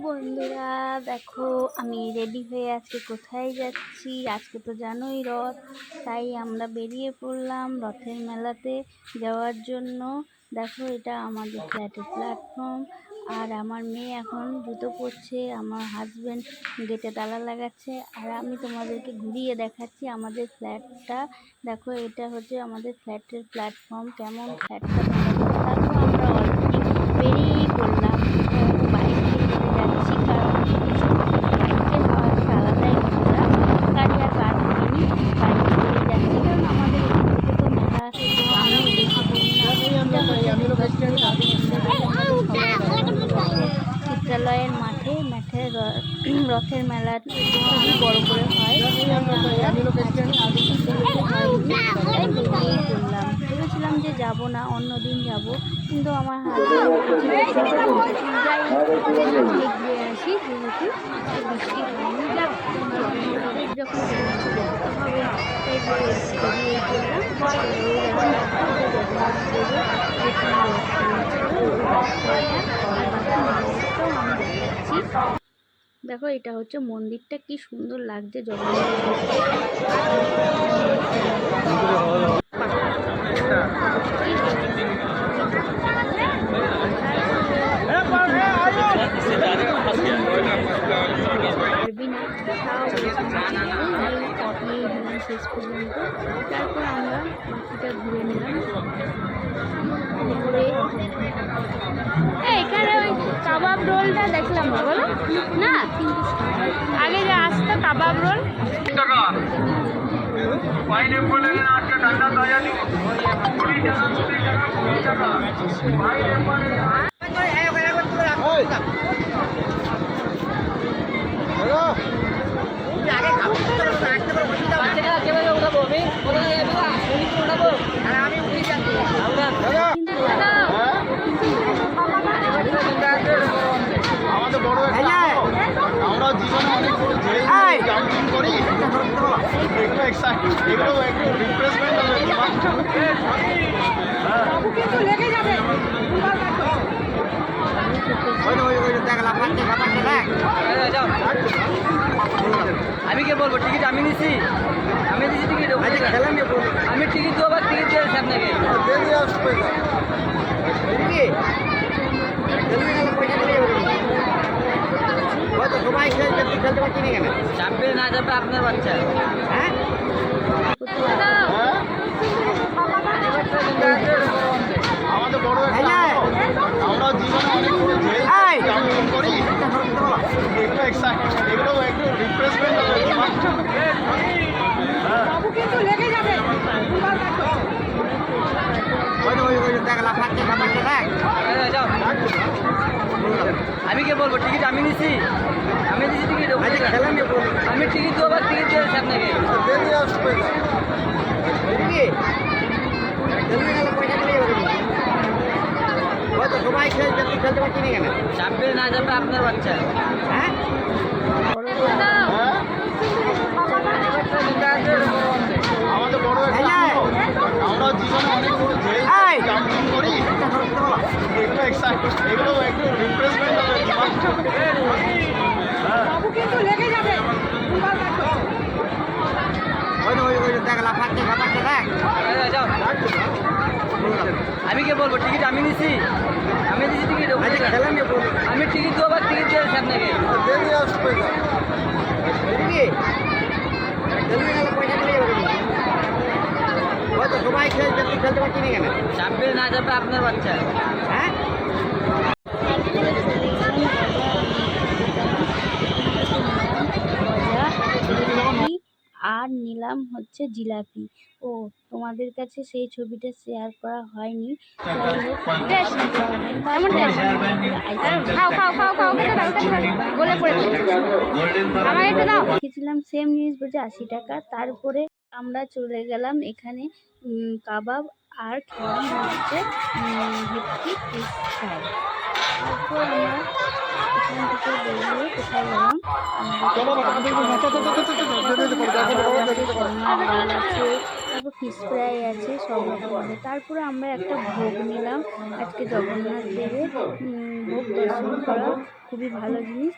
বন্ধুরা, দেখো আমি রেডি হয়ে আজকে কোথায় যাচ্ছি। আজকে তো জানোই রথ, তাই আমরা বেরিয়ে পড়লাম রথের মেলাতে যাওয়ার জন্য। দেখো এটা আমাদের ফ্ল্যাটের প্ল্যাটফর্ম, আর আমার মেয়ে এখন জুতো পরছে, আমার হাজব্যান্ড গেটে তালা লাগাচ্ছে, আর আমি তোমাদেরকে ঘুরিয়ে দেখাচ্ছি আমাদের ফ্ল্যাটটা। দেখো এটা হচ্ছে আমাদের ফ্ল্যাটের প্ল্যাটফর্ম। কেমন ফ্ল্যাটটা তোমরা দেখো। আমরা অলরেডি বেরিয়েই পড়লাম, বাইক নিয়ে যাচ্ছি, কারণ বাইকের হাওয়াটা আলাদাই মজা। গাড়ি আর বার করিনি, বাইকে করে যাচ্ছি, কারণ আমাদের এখান থেকে তো মেলা আমিও বেশি করি না। চিত্রালয়ের মাঠে রথের মেলা খুবই বড় করে হয়। তাই বেরিয়েই পড়লাম, ভেবেছিলাম যে যাব না, অন্যদিন যাব, কিন্তু আমার ঘুরে আসি, যেহেতু বৃষ্টি হয়নি, যখন যেতে হবে তাই বেরিয়েই পড়লাম। দেখো এটা হচ্ছে মন্দিরটা, কি সুন্দর লাগছে শেষ পর্যন্ত। তারপর আমরা বাকিটা ঘুরে নিলাম। এখানে ওই কাবাব রোলটা দেখলাম না, বলো না, কিন্তু আগে যে আসতো কাবাব রোল। আমরা জীবনে অনেক জাম্পিং করি, এগুলো এগুলো একটু রিফ্রেশমেন্ট হবে। আমি কে বলবো টিকিট আমি নিছি, আমি দিছি টিকিট, আমি টিকিট দেবো, টিকিট দিয়েছি আপনাকে। সবাই খেলতে পারছি না কেন? চাপবে না যাবে আপনার বাচ্চা। হ্যাঁ আমাদের বড় আমরা জীবনে অনেক জাম্পিং করি, এগুলো একটু রিফ্রেশমেন্ট হবে। আমি কে বলবো টিকিট আমি নিছি, আমি দিছি টিকিট, আমি টিকিট দেবো, টিকিট দিয়েছি আপনাকে। সবাই খেলতে পারছি না কেন? চাপবে না যাবে আপনার বাচ্চা। হ্যাঁ আমাদের বড় আমরা জীবনে অনেক জাম্পিং করি, এগুলো একটু রিফ্রেশমেন্ট হবে। আমি কে বলবো টিকিট আমি নিছি, আমি দিছি টিকিট, আমি টিকিট দেবো, টিকিট দিয়েছি আপনাকে। সবাই খেলতে পারছি না কেন? চাপবে না যাবে আপনার বাচ্চা। হ্যাঁ আর নিলাম হচ্ছে জিলাপি। ও তোমাদের কাছে সেই ছবিটা শেয়ার করা হয়নি। দেখেছিলাম সেম জিনিস বলছে 80 টাকা। তারপরে আমরা চলে গেলাম এখানে কাবাব আর খেলাম হচ্ছে ভেটকি ফিশ ফ্রাই। তারপর আমরা এখান থেকে বেরিয়ে কোথায় গেলাম, তারপর ফিশ ফ্রাই আছে, সব রকম আছে। তারপরে আমরা একটা ভোগ নিলাম আজকে জগন্নাথ দেবের ভোগ দর্শন করা খুবই ভালো জিনিস।